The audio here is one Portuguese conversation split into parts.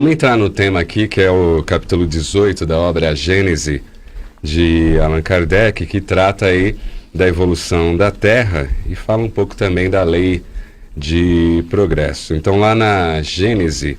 Vamos entrar no tema aqui, que é o capítulo 18 da obra A Gênese, de Allan Kardec, que trata aí da evolução da Terra e fala um pouco também da lei de progresso. Então, lá na Gênese,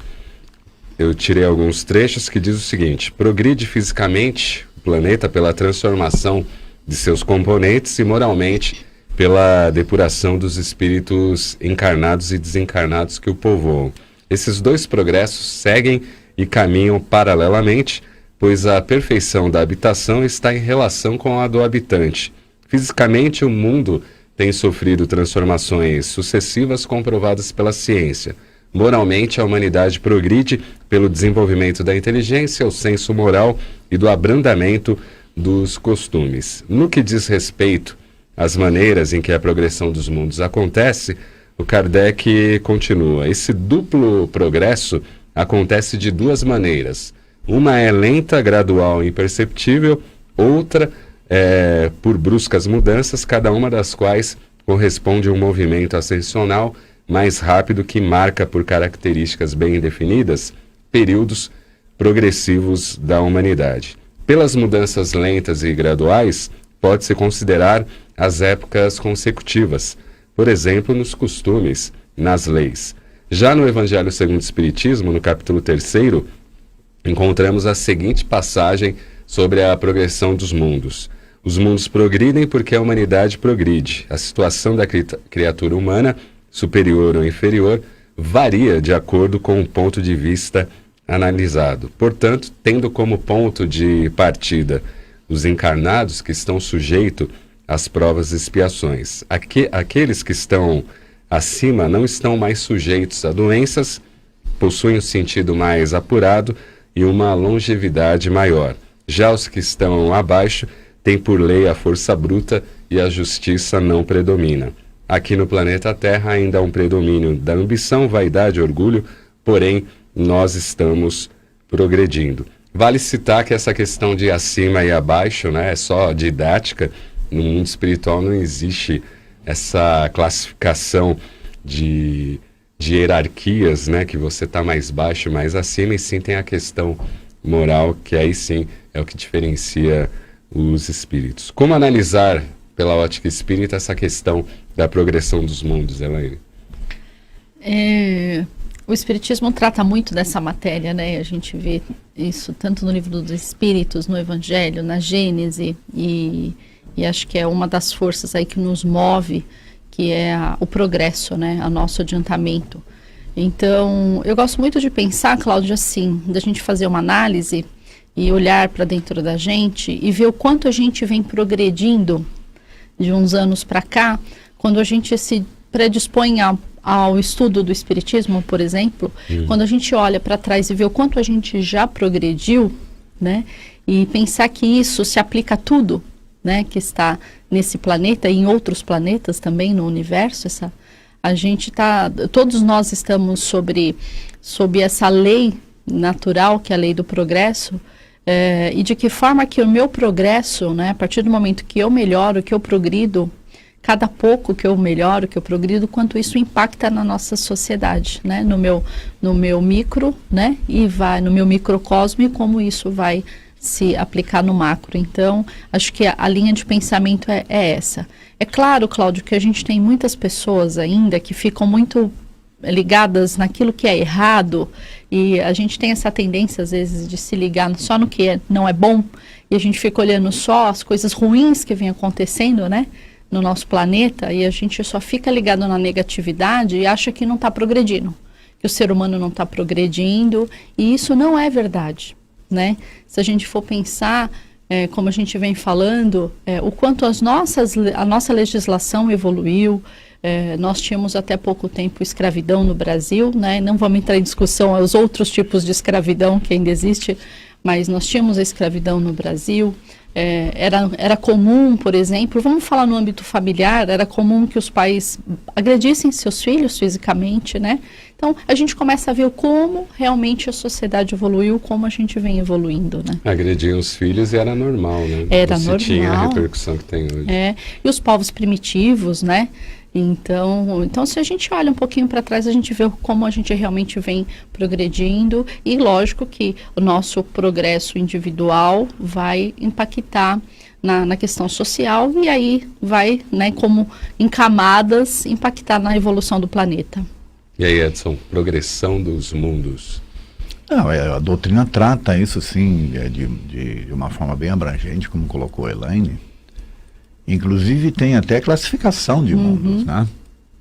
eu tirei alguns trechos que diz o seguinte: progride fisicamente o planeta pela transformação de seus componentes e moralmente pela depuração dos espíritos encarnados e desencarnados que o povoam. Esses dois progressos seguem e caminham paralelamente, pois a perfeição da habitação está em relação com a do habitante. Fisicamente, o mundo tem sofrido transformações sucessivas comprovadas pela ciência. Moralmente, a humanidade progride pelo desenvolvimento da inteligência, o senso moral e do abrandamento dos costumes. No que diz respeito às maneiras em que a progressão dos mundos acontece, o Kardec continua: esse duplo progresso acontece de duas maneiras. Uma é lenta, gradual e imperceptível, outra é por bruscas mudanças, cada uma das quais corresponde a um movimento ascensional mais rápido que marca por características bem definidas períodos progressivos da humanidade. Pelas mudanças lentas e graduais, pode-se considerar as épocas consecutivas, por exemplo, nos costumes, nas leis. Já no Evangelho segundo o Espiritismo, no capítulo 3º, encontramos a seguinte passagem sobre a progressão dos mundos. Os mundos progridem porque a humanidade progride. A situação da criatura humana, superior ou inferior, varia de acordo com o ponto de vista analisado. Portanto, tendo como ponto de partida os encarnados que estão sujeitos às provas e expiações. Aqueles que estão acima não estão mais sujeitos a doenças, possuem um sentido mais apurado e uma longevidade maior. Já os que estão abaixo têm por lei a força bruta e a justiça não predomina. Aqui no planeta Terra ainda há um predomínio da ambição, vaidade e orgulho, porém nós estamos progredindo. Vale citar que essa questão de acima e abaixo, né, é só didática. No mundo espiritual não existe essa classificação de hierarquias, né, que você está mais baixo, mais acima, e sim tem a questão moral, que aí sim é o que diferencia os espíritos. Como analisar, pela ótica espírita, essa questão da progressão dos mundos, Elaine? O Espiritismo trata muito dessa matéria, né? A gente vê isso tanto no Livro dos Espíritos, no Evangelho, na Gênese, e acho que é uma das forças aí que nos move, que é o progresso, né? O nosso adiantamento. Então, eu gosto muito de pensar, Cláudia, assim, da gente fazer uma análise e olhar para dentro da gente e ver o quanto a gente vem progredindo de uns anos para cá, quando a gente se predispõe ao estudo do Espiritismo, por exemplo, quando a gente olha para trás e vê o quanto a gente já progrediu, né? E pensar que isso se aplica a tudo, né, que está nesse planeta e em outros planetas também no universo. Todos nós estamos sob essa lei natural, que é a lei do progresso, e de que forma que o meu progresso, né, a partir do momento que eu melhoro, que eu progrido, cada pouco que eu melhoro, que eu progrido, quanto isso impacta na nossa sociedade, né, no meu micro, né, e vai no meu microcosmo, e como isso vai se aplicar no macro. Então, acho que a linha de pensamento é essa. É claro, Cláudio, que a gente tem muitas pessoas ainda que ficam muito ligadas naquilo que é errado, e a gente tem essa tendência, às vezes, de se ligar só no que não é bom, e a gente fica olhando só as coisas ruins que vêm acontecendo, né, no nosso planeta, e a gente só fica ligado na negatividade e acha que não está progredindo, que o ser humano não está progredindo, e isso não é verdade, né? Se a gente for pensar, como a gente vem falando, o quanto a nossa legislação evoluiu. Nós tínhamos até pouco tempo escravidão no Brasil, né? Não vamos entrar em discussão os outros tipos de escravidão que ainda existe, mas nós tínhamos a escravidão no Brasil. Era comum, por exemplo, vamos falar no âmbito familiar, era comum que os pais agredissem seus filhos fisicamente, né? Então, a gente começa a ver como realmente a sociedade evoluiu, como a gente vem evoluindo, né? Agrediam os filhos e era normal, né? Era normal. Tinha a repercussão que tem hoje. E os povos primitivos, né? Então, se a gente olha um pouquinho para trás, a gente vê como a gente realmente vem progredindo e lógico que o nosso progresso individual vai impactar na questão social e aí vai, né, como em camadas, impactar na evolução do planeta. E aí, Edson, progressão dos mundos. Não, a doutrina trata isso, sim, de uma forma bem abrangente, como colocou a Elaine. Inclusive tem até classificação de mundos, né?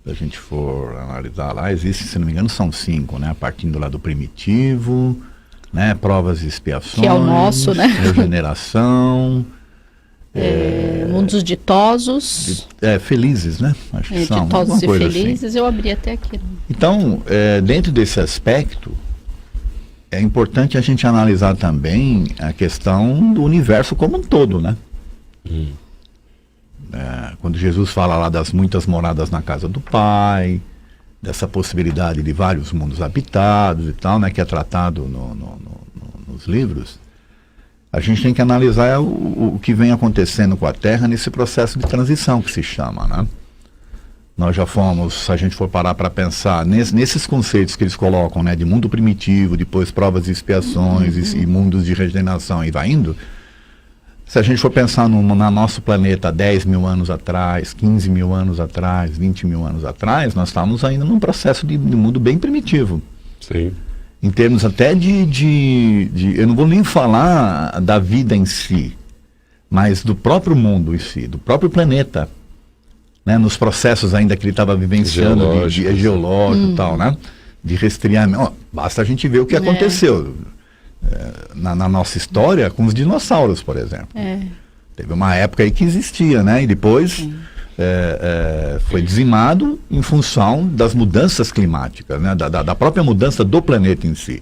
Se a gente for analisar lá, existe, se não me engano, são 5, né? Partindo lá do primitivo, né? Provas e expiações. Que é o nosso, né? Regeneração. Mundos ditosos. Felizes, né? Acho que são. Ditosos e felizes, assim. eu abri até aqui. Então, dentro desse aspecto, é importante a gente analisar também a questão do universo como um todo, né? Quando Jesus fala lá das muitas moradas na casa do Pai, dessa possibilidade de vários mundos habitados e tal, né? Que é tratado nos livros, a gente tem que analisar o que vem acontecendo com a Terra nesse processo de transição que se chama, né? Nós já fomos, se a gente for parar para pensar nesses conceitos que eles colocam, né, de mundo primitivo, depois provas e expiações e mundos de regeneração e vai indo, se a gente for pensar no nosso planeta 10 mil anos atrás, 15 mil anos atrás, 20 mil anos atrás, nós estávamos ainda num processo de mundo bem primitivo. Sim. Em termos até eu não vou nem falar da vida em si, mas do próprio mundo em si, do próprio planeta. Né, nos processos ainda que ele estava vivenciando, geológico e tal, né? De resfriamento. Basta a gente ver o que aconteceu na nossa história com os dinossauros, por exemplo. Teve uma época aí que existia, né? E depois foi dizimado em função das mudanças climáticas, né? Da própria mudança do planeta em si.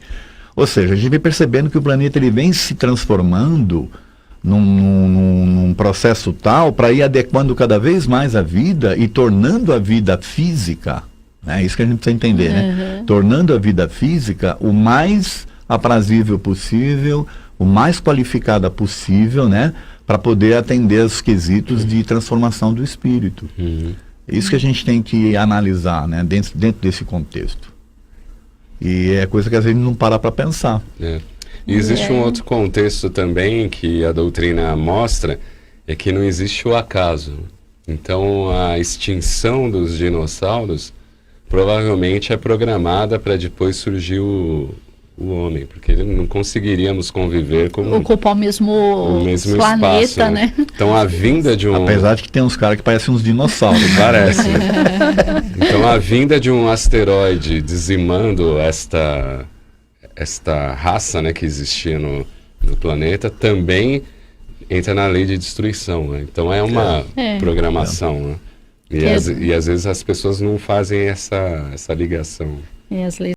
Ou seja, a gente vem percebendo que o planeta ele vem se transformando num processo tal para ir adequando cada vez mais a vida e tornando a vida física, né? Isso que a gente precisa entender, né? Tornando a vida física o mais aprazível possível, o mais qualificada possível, né? Para poder atender os quesitos de transformação do espírito. É isso que a gente tem que analisar, né? Dentro desse contexto. E é coisa que às vezes não para pensar. E existe um outro contexto também que a doutrina mostra, é que não existe o acaso. Então a extinção dos dinossauros provavelmente é programada para depois surgir o homem, porque não conseguiríamos conviver com ocupar o mesmo planeta, espaço, né? Então a vinda de um... Apesar de que tem uns caras que parecem uns dinossauros. Parece. Então a vinda de um asteroide dizimando esta raça, né, que existia no planeta, também entra na lei de destruição, né? Então é uma programação, né? E às vezes as pessoas não fazem essa ligação. As leis